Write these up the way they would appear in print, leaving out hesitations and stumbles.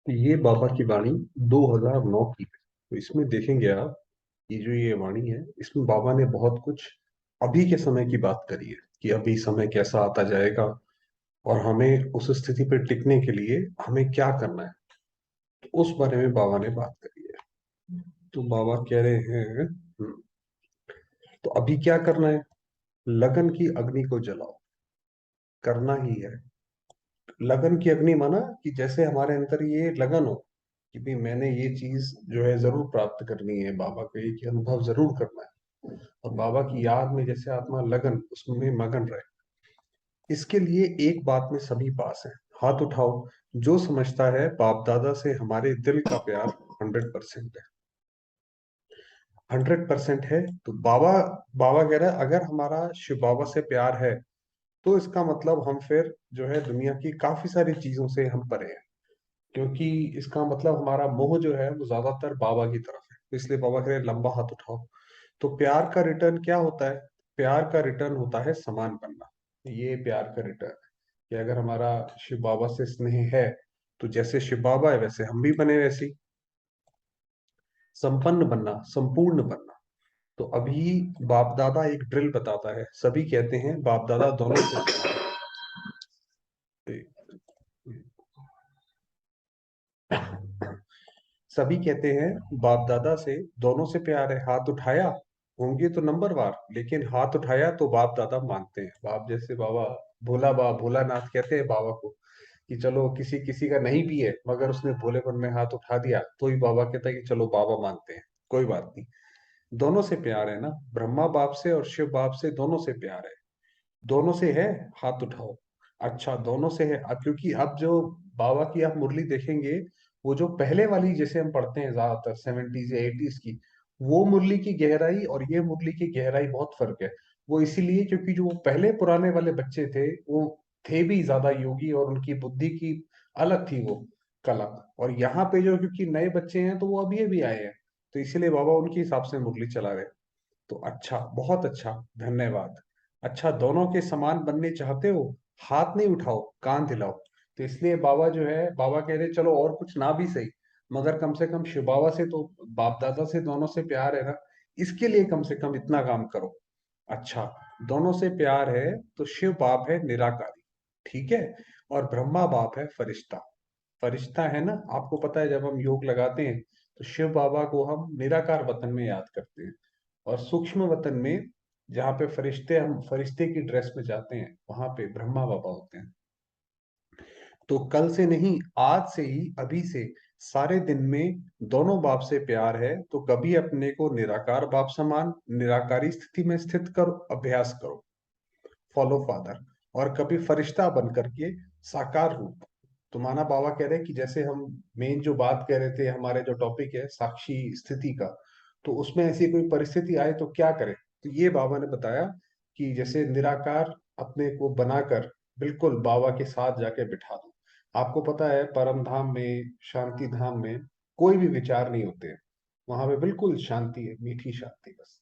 ये बाबा की वाणी 2009 की है। तो इसमें देखेंगे आप, ये जो ये वाणी है, इसमें बाबा ने बहुत कुछ अभी के समय की बात करी है कि अभी समय कैसा आता जाएगा और हमें उस स्थिति पर टिकने के लिए हमें क्या करना है। तो उस बारे में बाबा ने बात करी है। तो बाबा कह रहे हैं, तो अभी क्या करना है? लगन की अग्नि को जलाओ। करना ही है। लगन की अग्नि माना कि जैसे हमारे अंदर ये लगन हो कि भाई मैंने ये चीज जो है जरूर प्राप्त करनी है, बाबा को एक अनुभव जरूर करना है, और बाबा की याद में जैसे आत्मा लगन उसमें मगन रहे। इसके लिए एक बात में सभी पास है। हाथ उठाओ जो समझता है बाप दादा से हमारे दिल का प्यार 100% है। 100% है। तो बाबा बाबा कह रहा है अगर हमारा शिव बाबा से प्यार है तो इसका मतलब हम फिर जो है दुनिया की काफी सारी चीजों से हम परे हैं। क्योंकि इसका मतलब हमारा मोह जो है वो ज्यादातर बाबा की तरफ है। तो इसलिए बाबा कह रहे हैं लंबा हाथ उठाओ। तो प्यार का रिटर्न क्या होता है? प्यार का रिटर्न होता है समान बनना। ये प्यार का रिटर्न है कि अगर हमारा शिव बाबा से स्नेह है तो जैसे शिव बाबा है वैसे हम भी बने, वैसे ही संपन्न बनना, संपूर्ण बनना। तो अभी बाप दादा एक ड्रिल बताता है। सभी कहते हैं बाप दादा दोनों से सभी कहते हैं बाप दादा से दोनों से प्यार है। हाथ उठाया होंगे तो नंबरवार, लेकिन हाथ उठाया तो बाप दादा मानते हैं। बाप जैसे बाबा भोलानाथ कहते हैं बाबा को कि चलो किसी किसी का नहीं भी है मगर उसने भोलेपन में हाथ उठा दिया तो ही बाबा कहता है कि चलो बाबा मानते हैं, कोई बात नहीं। दोनों से प्यार है ना, ब्रह्मा बाप से और शिव बाप से, दोनों से प्यार है। दोनों से है, हाथ उठाओ। अच्छा, दोनों से है। अब क्योंकि अब जो बाबा की आप मुरली देखेंगे, वो जो पहले वाली जैसे हम पढ़ते हैं ज्यादातर 70s या 80s की, वो मुरली की गहराई और ये मुरली की गहराई बहुत फर्क है। वो इसीलिए क्योंकि जो पहले पुराने वाले बच्चे थे वो थे भी ज्यादा योगी और उनकी बुद्धि की अलग थी वो कला। और यहाँ पे जो क्योंकि नए बच्चे हैं तो वो अभी अभी आए हैं, तो इसीलिए बाबा उनके हिसाब से मुरली चला रहे। तो अच्छा, बहुत अच्छा, धन्यवाद। अच्छा, दोनों के समान बनने चाहते हो? हाथ नहीं उठाओ, कान दिलाओ। तो इसलिए बाबा जो है, बाबा कह रहे चलो और कुछ ना भी सही मगर कम से कम शिव बाबा से तो, बाप दादा से दोनों से प्यार है ना, इसके लिए कम से कम इतना काम करो। अच्छा, दोनों से प्यार है तो शिव बाप है निराकारी, ठीक है, और ब्रह्मा बाप है फरिश्ता। फरिश्ता है ना, आपको पता है जब हम योग लगाते हैं तो शिव बाबा को हम निराकार वतन में याद करते हैं, और सूक्ष्म वतन में जहाँ पे फरिश्ते, हम फरिश्ते की ड्रेस में जाते हैं वहां पे ब्रह्मा बाबा होते हैं। तो कल से नहीं, आज से ही, अभी से सारे दिन में दोनों बाप से प्यार है तो कभी अपने को निराकार बाप समान निराकारी स्थिति में स्थित करो, अभ्यास करो, फॉलो फादर। और कभी फरिश्ता बन करके साकार रूप। तो माना बाबा कह रहे हैं कि जैसे हम मेन जो बात कह रहे थे, हमारे जो टॉपिक है साक्षी स्थिति का, तो उसमें ऐसी कोई परिस्थिति आए तो क्या करें। तो ये बाबा ने बताया कि जैसे निराकार अपने को बनाकर बिल्कुल बाबा के साथ जाके बिठा दो। आपको पता है परम धाम में, शांति धाम में कोई भी विचार नहीं होते हैं। वहां पे बिल्कुल शांति है, मीठी शांति बस।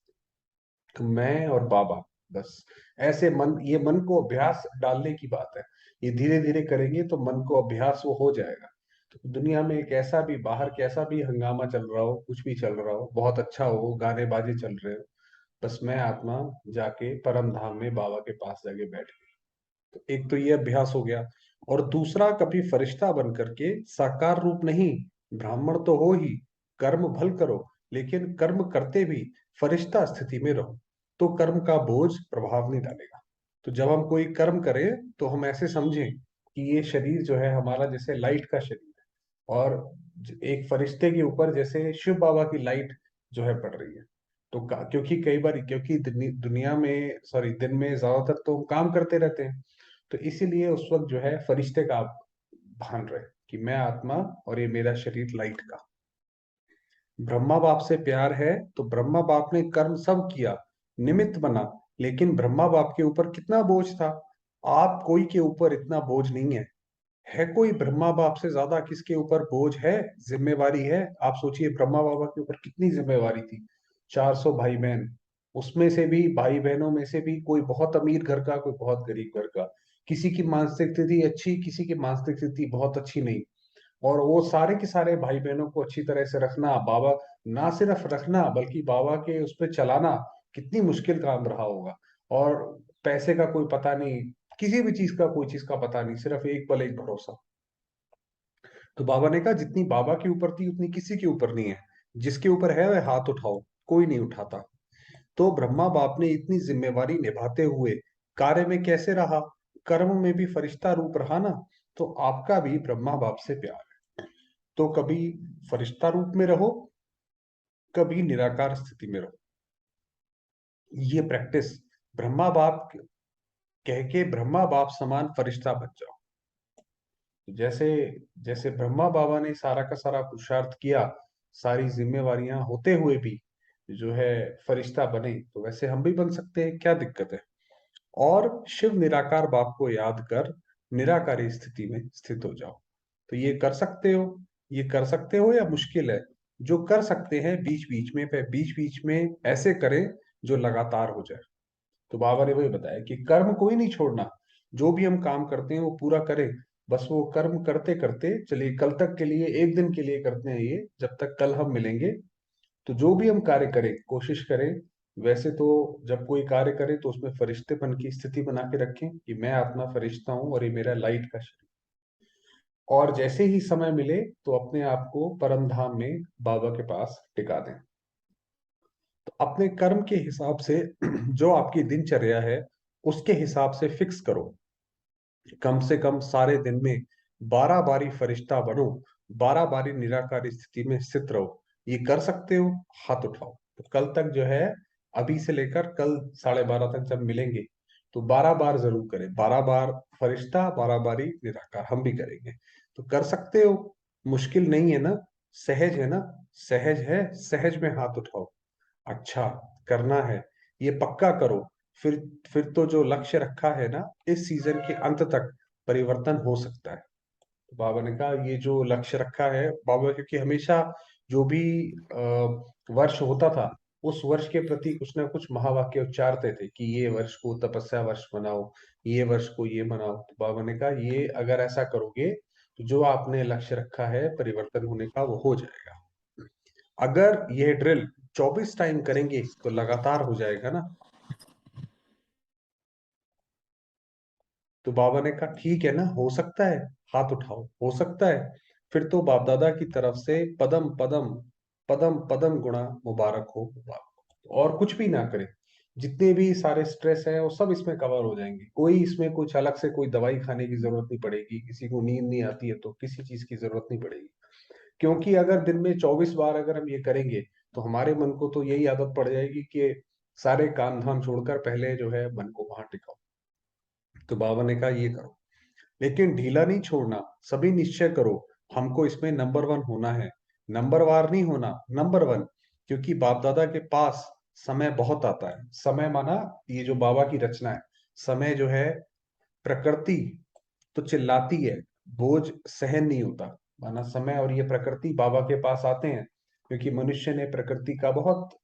तो मैं और बाबा, बस ऐसे मन, ये मन को अभ्यास डालने की बात है। ये धीरे धीरे करेंगे तो मन को अभ्यास वो हो जाएगा। तो दुनिया में कैसा भी, बाहर कैसा भी हंगामा चल रहा हो, कुछ भी चल रहा हो, बहुत अच्छा हो, गाने बाजे चल रहे हो, बस मैं आत्मा जाके परम धाम में बाबा के पास जाके बैठ गई। तो एक तो ये अभ्यास हो गया। और दूसरा, कभी फरिश्ता बन करके साकार रूप नहीं, ब्राह्मण तो हो ही, कर्म भल करो, लेकिन कर्म करते भी फरिश्ता स्थिति में रहो, तो कर्म का बोझ प्रभाव नहीं डालेगा। तो जब हम कोई कर्म करें तो हम ऐसे समझें कि ये शरीर जो है हमारा जैसे लाइट का शरीर है, और एक फरिश्ते के ऊपर जैसे शिव बाबा की लाइट जो है पड़ रही है। तो क्योंकि कई बार, क्योंकि दुनिया में, सॉरी, दिन में ज्यादातर तो हम काम करते रहते हैं, तो इसीलिए उस वक्त जो है फरिश्ते का आप भान रहे कि मैं आत्मा और ये मेरा शरीर लाइट का। ब्रह्मा बाप से प्यार है तो ब्रह्मा बाप ने कर्म सब किया, निमित्त बना, लेकिन ब्रह्मा बाप के ऊपर कितना बोझ था? आप कोई के ऊपर इतना बोझ नहीं है कोई ब्रह्मा बाप से ज्यादा किसके ऊपर बोझ है, जिम्मेवारी है? आप सोचिए ब्रह्मा बाबा के ऊपर कितनी जिम्मेवारी थी। 400 भाई बहन, उसमें से भी भाई बहनों में से भी कोई बहुत अमीर घर का, कोई बहुत गरीब घर का, किसी की मानसिक स्थिति अच्छी, किसी की मानसिक स्थिति बहुत अच्छी नहीं। और वो सारे के सारे भाई बहनों को अच्छी तरह से रखना, बाबा ना सिर्फ रखना बल्कि बाबा के उस पे चलाना कितनी मुश्किल काम रहा होगा। और पैसे का कोई पता नहीं, किसी भी चीज का कोई चीज का पता नहीं, सिर्फ एक पल एक भरोसा। तो बाबा ने कहा जितनी बाबा के ऊपर थी उतनी किसी के ऊपर नहीं है, जिसके ऊपर है वह हाथ उठाओ। कोई नहीं उठाता। तो ब्रह्मा बाप ने इतनी जिम्मेवारी निभाते हुए कार्य में कैसे रहा, कर्म में भी फरिश्ता रूप रहा ना। तो आपका भी ब्रह्मा बाप से प्यार है, तो कभी फरिश्ता रूप में रहो, कभी निराकार स्थिति में रहो। ये प्रैक्टिस ब्रह्मा बाप कह के ब्रह्मा बाप समान फरिश्ता बन जाओ। जैसे जैसे ब्रह्मा बाबा ने सारा का सारा पुरुषार्थ किया, सारी जिम्मेवारियां होते हुए भी जो है फरिश्ता बने, तो वैसे हम भी बन सकते हैं, क्या दिक्कत है। और शिव निराकार बाप को याद कर निराकारी स्थिति में स्थित हो जाओ। तो ये कर सकते हो, ये कर सकते हो या मुश्किल है? जो कर सकते हैं बीच बीच में, पे बीच बीच में ऐसे करें जो लगातार हो जाए। तो बाबा ने वही बताया कि कर्म कोई नहीं छोड़ना, जो भी हम काम करते हैं वो पूरा करें। बस वो कर्म करते करते चलिए, कल तक के लिए, एक दिन के लिए करते हैं ये, जब तक कल हम मिलेंगे। तो जो भी हम कार्य करें कोशिश करें, वैसे तो जब कोई कार्य करें तो उसमें फरिश्तेपन की स्थिति बना के रखें कि मैं आत्मा फरिश्ता हूँ और ये मेरा लाइट का शरीर। और जैसे ही समय मिले तो अपने आप को परम धाम में बाबा के पास टिका दें। तो अपने कर्म के हिसाब से जो आपकी दिनचर्या है उसके हिसाब से फिक्स करो, कम से कम सारे दिन में 12 बारी फरिश्ता बनो, 12 बारी निराकार स्थिति में स्थित रहो। ये कर सकते हो? हाथ उठाओ। तो कल तक जो है, अभी से लेकर कल 12:30 तक जब मिलेंगे तो 12 बार जरूर करें, 12 बार फरिश्ता, 12 बारी निराकार, हम भी करेंगे। तो कर सकते हो, मुश्किल नहीं है ना, सहज है ना, सहज है, सहज में हाथ उठाओ। अच्छा, करना है, ये पक्का करो। फिर फिर तो जो लक्ष्य रखा है ना, इस सीजन के अंत तक परिवर्तन हो सकता है। तो बाबा ने कहा ये जो लक्ष्य रखा है बाबा, क्योंकि हमेशा जो भी वर्ष होता था उस वर्ष के प्रति कुछ ना कुछ महावाक्य उच्चारते थे कि ये वर्ष को तपस्या वर्ष बनाओ, ये वर्ष को ये बनाओ। तो बाबा ने कहा ये अगर ऐसा करोगे तो जो आपने लक्ष्य रखा है परिवर्तन होने का वो हो जाएगा। अगर ये ड्रिल 24 टाइम करेंगे तो लगातार हो जाएगा ना। तो बाबा ने कहा ठीक है ना, हो सकता है, हाथ उठाओ, हो सकता है। फिर तो बाप दादा की तरफ से पदम पदम पदम पदम गुणा मुबारक हो, मुबारक हो। और कुछ भी ना करे, जितने भी सारे स्ट्रेस है वो सब इसमें कवर हो जाएंगे। कोई इसमें कुछ अलग से कोई दवाई खाने की जरूरत नहीं पड़ेगी, किसी को नींद नहीं आती है तो किसी चीज की जरूरत नहीं पड़ेगी। क्योंकि अगर दिन में 24 बार अगर हम ये करेंगे तो हमारे मन को तो यही आदत पड़ जाएगी कि सारे काम धाम छोड़कर पहले जो है मन को वहां टिकाओ। तो बाबा ने कहा ये करो, लेकिन ढीला नहीं छोड़ना, सभी निश्चय करो हमको इसमें नंबर वन होना है। नंबर वार नहीं होना, नंबर वन। क्योंकि बाप दादा के पास समय बहुत आता है। समय माना ये जो बाबा की रचना है, समय जो है, प्रकृति तो चिल्लाती है, बोझ सहन नहीं होता। माना समय और ये प्रकृति बाबा के पास आते हैं, क्योंकि मनुष्य ने प्रकृति का बहुत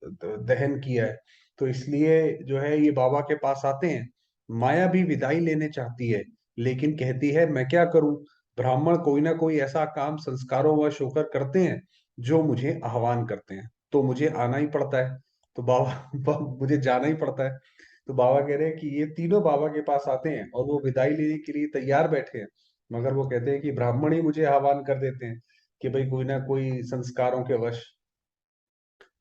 दहन किया है। तो इसलिए जो है ये बाबा के पास आते हैं। माया भी विदाई लेने चाहती है, लेकिन कहती है मैं क्या करूं, ब्राह्मण कोई ना कोई ऐसा काम संस्कारों वश होकर करते हैं जो मुझे आह्वान करते हैं, तो मुझे आना ही पड़ता है। तो बाबा मुझे जाना ही पड़ता है। तो बाबा कह रहे हैं कि ये तीनों बाबा के पास आते हैं और वो विदाई लेने के लिए तैयार बैठे हैं, मगर वो कहते हैं कि ब्राह्मण ही मुझे आह्वान कर देते हैं कि भाई कोई ना कोई संस्कारों के वश।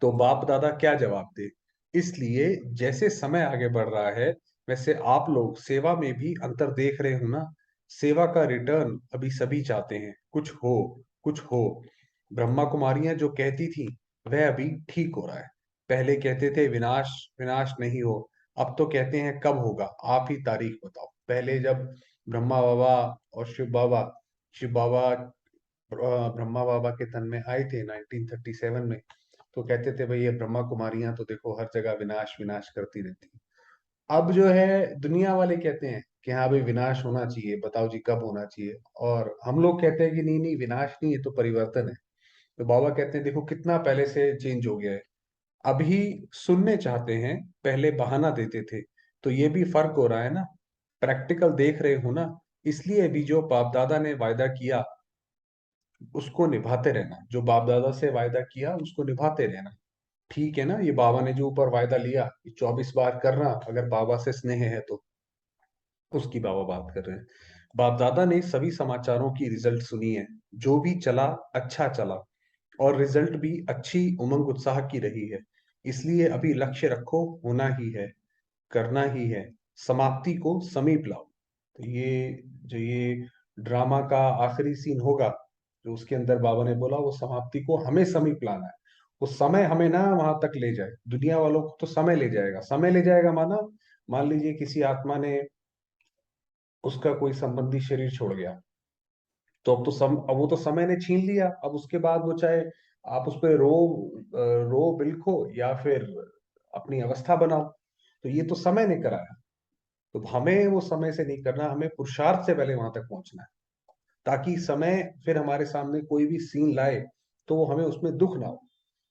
तो बाप दादा क्या जवाब दे। इसलिए जैसे समय आगे बढ़ रहा है, वैसे आप लोग सेवा में भी अंतर देख रहे हो ना। सेवा का रिटर्न अभी सभी चाहते हैं, कुछ हो, कुछ हो। ब्रह्मा कुमारियां जो कहती थी वह अभी ठीक हो रहा है। पहले कहते थे विनाश, विनाश नहीं हो, अब तो कहते हैं कब होगा, आप ही तारीख बताओ। पहले जब ब्रह्मा बाबा और शिव बाबा ब्रह्मा बाबा के तन में आए थे 1937 में, तो कहते थे भाई ये ब्रह्मा कुमारियां तो देखो हर जगह विनाश विनाश करती रहती हैं। अब जो है दुनिया वाले कहते हैं कि हाँ भाई विनाश होना चाहिए, बताओ जी कब होना चाहिए। और हम लोग कहते हैं कि नहीं नहीं, विनाश नहीं, ये तो परिवर्तन है। तो बाबा कहते हैं देखो कितना पहले से चेंज हो गया है। अभी सुनने चाहते हैं, पहले बहाना देते थे। तो ये भी फर्क हो रहा है ना, प्रैक्टिकल देख रहे हो ना। इसलिए भी जो बाप दादा ने वायदा किया उसको निभाते रहना, जो बाप दादा से वायदा किया उसको निभाते रहना। ठीक है ना, ये बाबा ने जो ऊपर वायदा लिया, 24 बार करना, अगर बाबा से स्नेह है तो। उसकी बाबा बात कर रहे हैं। बाप दादा ने सभी समाचारों की रिजल्ट सुनी है। जो भी चला अच्छा चला, और रिजल्ट भी अच्छी उमंग उत्साह की रही है। इसलिए अभी लक्ष्य रखो, होना ही है, करना ही है, समाप्ति को समीप लाओ। तो ये ड्रामा का आखिरी सीन होगा, जो उसके अंदर बाबा ने बोला, वो समाप्ति को हमें समीप लाना है। वो समय हमें ना वहां तक ले जाए, दुनिया वालों को तो समय ले जाएगा। समय ले जाएगा माना, मान लीजिए किसी आत्मा ने, उसका कोई संबंधी शरीर छोड़ गया, तो अब वो तो समय ने छीन लिया। अब उसके बाद वो चाहे आप उस पर रो बिलखो या फिर अपनी अवस्था बनाओ, तो ये तो समय ने कराया। तो हमें वो समय से नहीं करना, हमें पुरुषार्थ से पहले वहां तक पहुंचना है, ताकि समय फिर हमारे सामने कोई भी सीन लाए तो वो हमें उसमें दुख ना हो,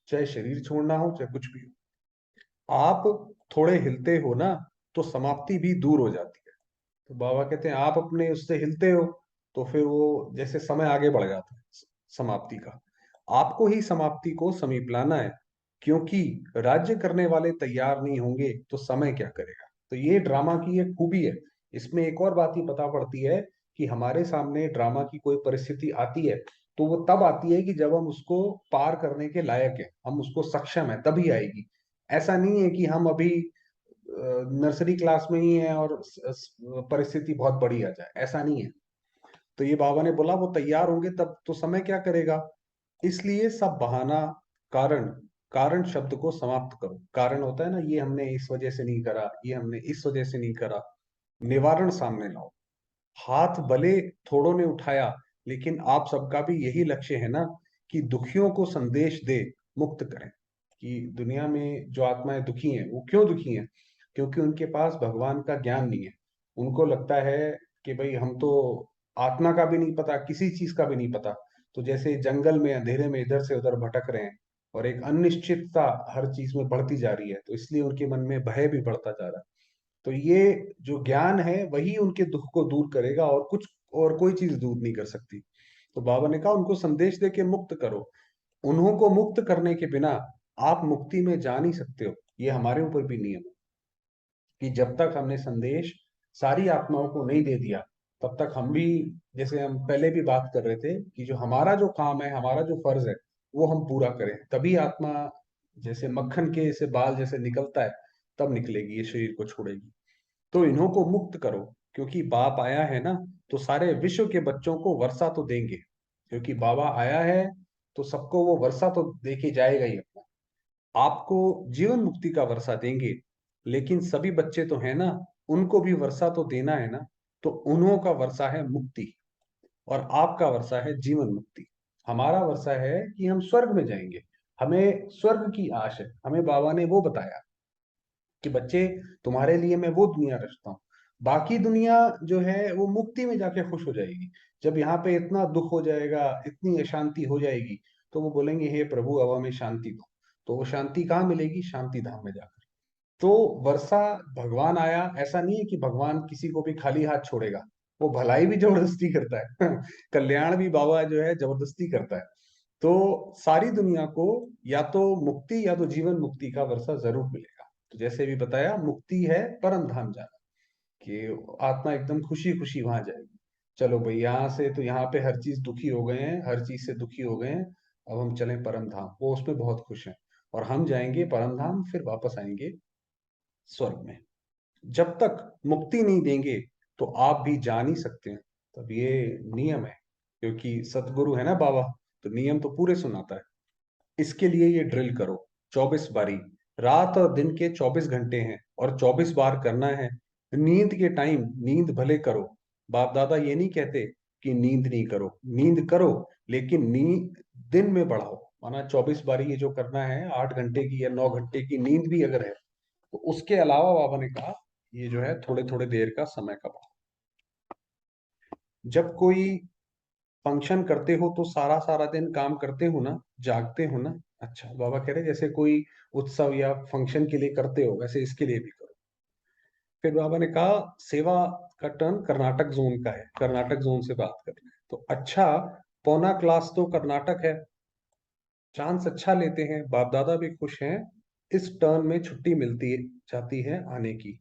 चाहे शरीर छोड़ना हो चाहे कुछ भी हो। आप थोड़े हिलते हो ना, तो समाप्ति भी दूर हो जाती है। तो बाबा कहते हैं आप अपने उससे हिलते हो, तो फिर वो जैसे समय आगे बढ़ जाता है समाप्ति का। आपको ही समाप्ति को समीप लाना है, क्योंकि राज्य करने वाले तैयार नहीं होंगे तो समय क्या करेगा। तो ये ड्रामा की एक खूबी है। इसमें एक और बात ही पता पड़ती है कि हमारे सामने ड्रामा की कोई परिस्थिति आती है, तो वो तब आती है कि जब हम उसको पार करने के लायक है, हम उसको सक्षम है, तभी आएगी। ऐसा नहीं है कि हम अभी नर्सरी क्लास में ही है और परिस्थिति बहुत बड़ी आ जाए, ऐसा नहीं है। तो ये बाबा ने बोला वो तैयार होंगे तब, तो समय क्या करेगा। इसलिए सब बहाना, कारण, कारण शब्द को समाप्त करो। कारण होता है ना, ये हमने इस वजह से नहीं करा, ये हमने इस वजह से नहीं करा। निवारण सामने लाओ। हाथ भले थोड़ों ने उठाया, लेकिन आप सबका भी यही लक्ष्य है ना, कि दुखियों को संदेश दे, मुक्त करें। कि दुनिया में जो आत्माएं दुखी हैं, वो क्यों दुखी हैं? क्योंकि उनके पास भगवान का ज्ञान नहीं है। उनको लगता है कि भाई हम तो, आत्मा का भी नहीं पता, किसी चीज का भी नहीं पता। तो जैसे जंगल में अंधेरे में इधर से उधर भटक रहे हैं, और एक अनिश्चितता हर चीज में बढ़ती जा रही है, तो इसलिए उनके मन में भय भी बढ़ता जा रहा है। तो ये जो ज्ञान है वही उनके दुख को दूर करेगा, और कुछ और कोई चीज दूर नहीं कर सकती। तो बाबा ने कहा उनको संदेश दे के मुक्त करो। उन्हों को मुक्त करने के बिना आप मुक्ति में जा नहीं सकते हो। ये हमारे ऊपर भी नियम है कि जब तक हमने संदेश सारी आत्माओं को नहीं दे दिया, तब तक हम भी, जैसे हम पहले भी बात कर रहे थे, कि जो हमारा जो काम है, हमारा जो फर्ज है, वो हम पूरा करें, तभी आत्मा जैसे मक्खन के से बाल जैसे निकलता है, तब निकलेगी, ये शरीर को छोड़ेगी। तो इन्हों को मुक्त करो, क्योंकि बाप आया है ना, तो सारे विश्व के बच्चों को वर्षा तो देंगे। क्योंकि बाबा आया है, तो सबको वो वर्षा तो दे के जाएगा ही अपना। आपको जीवन मुक्ति का वर्षा देंगे, लेकिन सभी बच्चे तो है ना, उनको भी वर्षा तो देना है ना। तो उन्हों का वर्षा है मुक्ति, और आपका वर्षा है जीवन मुक्ति। हमारा वर्षा है कि हम स्वर्ग में जाएंगे। हमें स्वर्ग की आश है, हमें बाबा ने वो बताया कि बच्चे, तुम्हारे लिए मैं वो दुनिया रचता हूँ। बाकी दुनिया जो है वो मुक्ति में जाके खुश हो जाएगी। जब यहाँ पे इतना दुख हो जाएगा, इतनी अशांति हो जाएगी, तो वो बोलेंगे हे प्रभु अब हमें शांति दो। तो वो शांति कहाँ मिलेगी? शांति धाम में जाकर। तो वर्षा, भगवान आया, ऐसा नहीं है कि भगवान किसी को भी खाली हाथ छोड़ेगा। वो भलाई भी जबरदस्ती करता है कल्याण भी बाबा जो है जबरदस्ती करता है। तो सारी दुनिया को या तो मुक्ति या तो जीवन मुक्ति का वर्षा जरूर मिलेगा। तो जैसे भी बताया, मुक्ति है परम धाम जाना, कि आत्मा एकदम खुशी खुशी वहां जाएगी। चलो भाई, यहाँ से तो यहाँ पे हर चीज दुखी हो गए हैं, हर चीज से दुखी हो गए हैं, अब हम चलें परम धाम। वो उसमें बहुत खुश हैं, और हम जाएंगे परम धाम, फिर वापस आएंगे स्वर्ग में। जब तक मुक्ति नहीं देंगे, तो आप भी जा नहीं सकते हैं। तब ये नियम है, क्योंकि सतगुरु है ना बाबा, तो नियम तो पूरे सुनाता है। इसके लिए ये ड्रिल करो, 24 बारी। रात और दिन के 24 घंटे हैं, और 24 बार करना है। नींद के टाइम नींद भले करो। बाप दादा ये नहीं कहते कि नींद नहीं करो, नींद करो, लेकिन नींद दिन में बढ़ाओ। माना 24 बारी ये जो करना है, 8 घंटे की या 9 घंटे की नींद भी अगर है, तो उसके अलावा बाबा ने कहा ये जो है थोड़े थोड़े देर का समय का बढ़ाओ। जब कोई फंक्शन करते हो तो सारा सारा दिन काम करते हो ना, जागते हो ना। अच्छा, बाबा कह रहे जैसे कोई उत्सव या फंक्शन के लिए करते हो, वैसे इसके लिए भी करो। फिर बाबा ने कहा सेवा का टर्न कर्नाटक जोन का है, कर्नाटक जोन से बात कर रहे हैं। तो अच्छा, पौना क्लास तो कर्नाटक है। चांस अच्छा लेते हैं, बाप दादा भी खुश हैं। इस टर्न में छुट्टी मिलती जाती है आने की।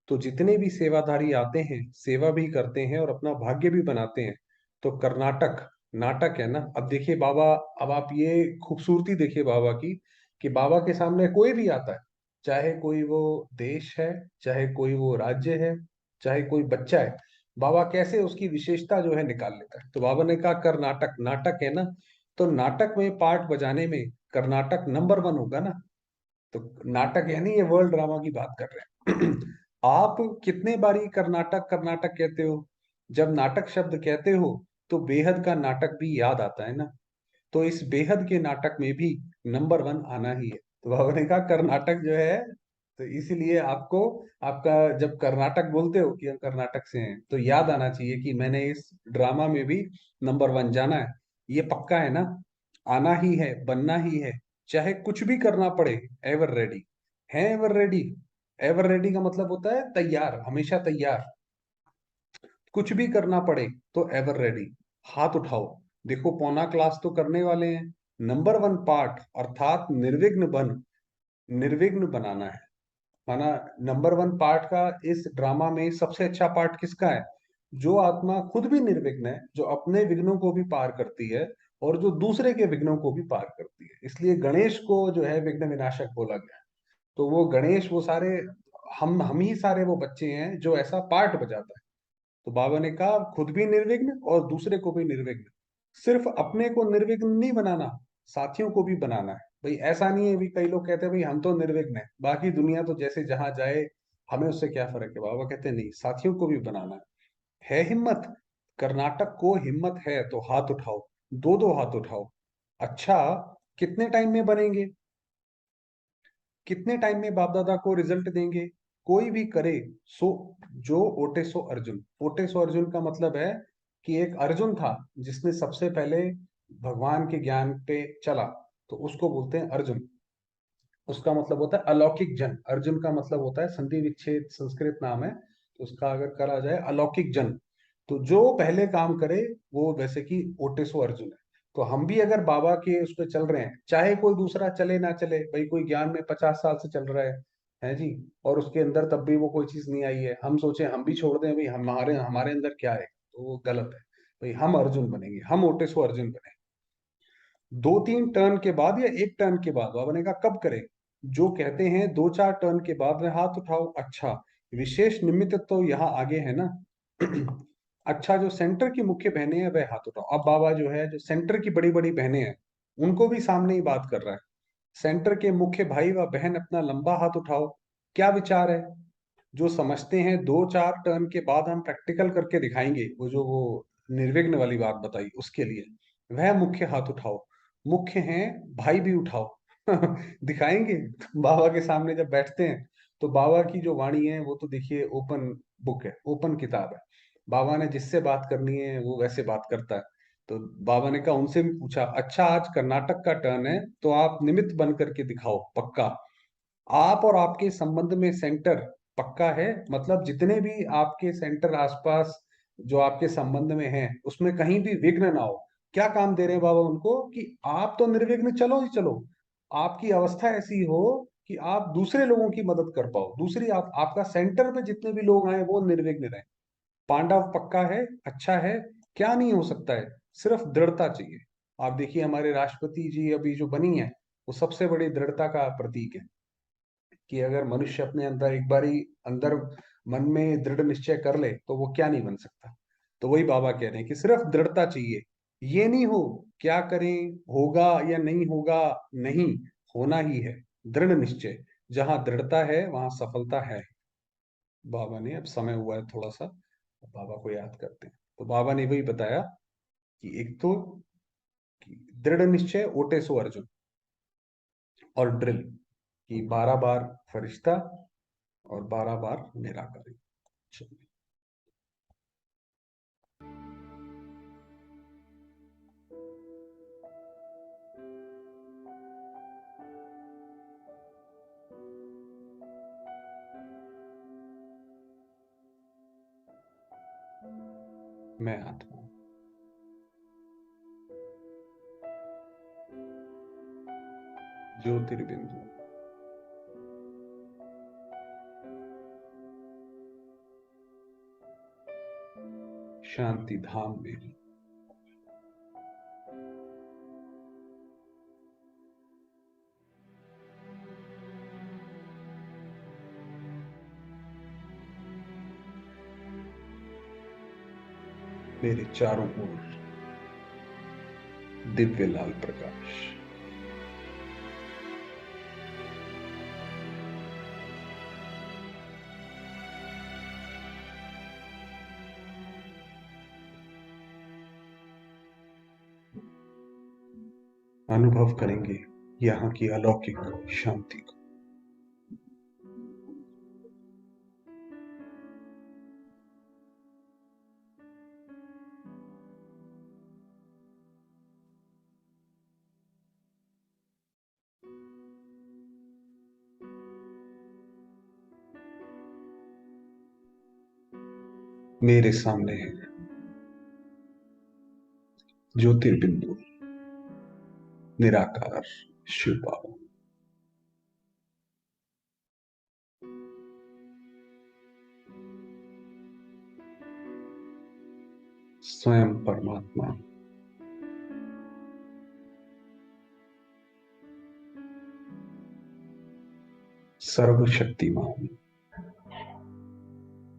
तो जितने भी सेवाधारी आते हैं, सेवा भी करते हैं और अपना भाग्य भी बनाते हैं। तो कर्नाटक नाटक है ना। अब देखिए बाबा, अब आप ये खूबसूरती देखिए बाबा की, कि बाबा के सामने कोई भी आता है, चाहे कोई वो देश है, चाहे कोई वो राज्य है, चाहे कोई बच्चा है, बाबा कैसे उसकी विशेषता जो है निकाल लेता है। तो बाबा ने कहा कर्नाटक नाटक है ना, तो नाटक में पार्ट बजाने में कर्नाटक नंबर वन होगा ना। तो नाटक यानी ये वर्ल्ड ड्रामा की बात कर रहे हैं। आप कितने बारी कर्नाटक कर्नाटक कहते हो? जब नाटक शब्द कहते हो तो बेहद का नाटक भी याद आता है ना। तो इस बेहद के नाटक में भी नंबर वन आना ही है। तो बाबा ने कहा कर्नाटक जो है, तो इसीलिए आपको, आपका जब कर्नाटक बोलते हो कि हम कर्नाटक से हैं, तो याद आना चाहिए कि मैंने इस ड्रामा में भी नंबर वन जाना है। ये पक्का है ना। आना ही है, बनना ही है, चाहे कुछ भी करना पड़े। एवर रेडी है, एवर रेडी। एवर रेडी का मतलब होता है तैयार, हमेशा तैयार। कुछ भी करना पड़े तो एवर रेडी। हाथ उठाओ। देखो पौना क्लास तो करने वाले हैं। नंबर वन पार्ट अर्थात निर्विघ्न बन, निर्विघ्न बनाना है। माना नंबर वन पार्ट का इस ड्रामा में सबसे अच्छा पार्ट किसका है? जो आत्मा खुद भी निर्विघ्न है, जो अपने विघ्नों को भी पार करती है और जो दूसरे के विघ्नों को भी पार करती है। इसलिए गणेश को जो है विघ्न विनाशक बोला गया। तो वो गणेश, वो सारे, हम ही सारे वो बच्चे हैं जो ऐसा पार्ट बजाता है। तो बाबा ने कहा खुद भी निर्विघ्न और दूसरे को भी निर्विघ्न। सिर्फ अपने को निर्विघ्न नहीं बनाना, साथियों को भी बनाना है। भाई ऐसा नहीं है, भी कई लोग कहते हैं भाई हम तो निर्विघ्न है, बाकी दुनिया तो जैसे जहां जाए, हमें उससे क्या फर्क है। बाबा कहते हैं नहीं, साथियों को भी बनाना है हिम्मत। कर्नाटक को हिम्मत है तो हाथ उठाओ, दो दो हाथ उठाओ। अच्छा, कितने टाइम में बनेंगे? कितने टाइम में बाप दादा को रिजल्ट देंगे? कोई भी करे सो, जो ओटे सो अर्जुन। ओटे सो अर्जुन का मतलब है कि एक अर्जुन था जिसने सबसे पहले भगवान के ज्ञान पे चला, तो उसको बोलते हैं अर्जुन। उसका मतलब होता है अलौकिक जन। अर्जुन का मतलब होता है, संधि विच्छेद संस्कृत नाम है, तो उसका अगर करा जाए अलौकिक जन। तो जो पहले काम करे वो वैसे कि ओटेसो अर्जुन है। तो हम भी अगर बाबा के उस पर चल रहे हैं, चाहे कोई दूसरा चले ना चले, भाई कोई ज्ञान में 50 साल से चल रहा है जी, और उसके अंदर तब भी वो कोई चीज नहीं आई है, हम सोचे हम भी छोड़ दें, भाई हमारे हमारे अंदर क्या है, तो वो गलत है। भाई हम अर्जुन बनेंगे, हम ओटेसो अर्जुन बने। दो तीन टर्न के बाद या एक टर्न के बाद, बाबा ने कहा कब करें? जो कहते हैं दो चार टर्न के बाद में हाथ उठाओ। अच्छा, विशेष निमित्त तो यहाँ आगे है ना। अच्छा, जो सेंटर की मुख्य बहनें हैं वह हाथ उठाओ। अब बाबा जो है, जो सेंटर की बड़ी बड़ी बहनें हैं, उनको भी सामने ही बात कर रहा है। सेंटर के मुख्य भाई व बहन अपना लंबा हाथ उठाओ। क्या विचार है? जो समझते हैं दो चार टर्न के बाद हम प्रैक्टिकल करके दिखाएंगे, वो जो वो निर्विघ्न वाली बात बताई उसके लिए, वह मुख्य हाथ उठाओ। मुख्य हैं भाई भी उठाओ। दिखाएंगे। बाबा के सामने जब बैठते हैं, तो बाबा की जो वाणी है वो तो देखिए ओपन बुक है, ओपन किताब है। बाबा ने जिससे बात करनी है वो वैसे बात करता है। तो बाबा ने कहा, उनसे भी पूछा, अच्छा आज कर्नाटक का टर्न है तो आप निमित्त बन करके दिखाओ पक्का। आप और आपके संबंध में सेंटर पक्का है, मतलब जितने भी आपके सेंटर आसपास जो आपके संबंध में हैं, उसमें कहीं भी विघ्न ना हो। क्या काम दे रहे हैं बाबा उनको, कि आप तो निर्विघ्न चलो ही चलो, आपकी अवस्था ऐसी हो कि आप दूसरे लोगों की मदद कर पाओ। दूसरी आपका सेंटर पे जितने भी लोग आए वो निर्विघ्न रहे। पांडव पक्का है, अच्छा है। क्या नहीं हो सकता है, सिर्फ दृढ़ता चाहिए। आप देखिए हमारे राष्ट्रपति जी अभी जो बनी है, वो सबसे बड़ी दृढ़ता का प्रतीक है। कि अगर मनुष्य अपने अंदर एक बारी अंदर मन में दृढ़ निश्चय कर ले तो वो क्या नहीं बन सकता। तो वही बाबा कह रहे हैं कि सिर्फ दृढ़ता चाहिए। ये नहीं हो क्या करें, होगा या नहीं होगा, नहीं, होना ही है। दृढ़ निश्चय, जहां दृढ़ता है वहां सफलता है। बाबा ने, अब समय हुआ है थोड़ा सा, बाबा को याद करते हैं। तो बाबा ने वही बताया कि एक तो कि दृढ़ निश्चय ओटे सो अर्जुन, और ड्रिल कि 12 बार फरिश्ता और 12 बार निराकरण। चलिए। मैं आत्मा हूं। ज्योतिर्बिंदु, शांति धाम मेरी। मेरे चारों ओर दिव्य लाल प्रकाश। अनुभव करेंगे यहाँ की अलौकिक शांति को। मेरे सामने है ज्योतिर्बिंदु, निराकार शिव बाबा, स्वयं परमात्मा, सर्वशक्तिमान।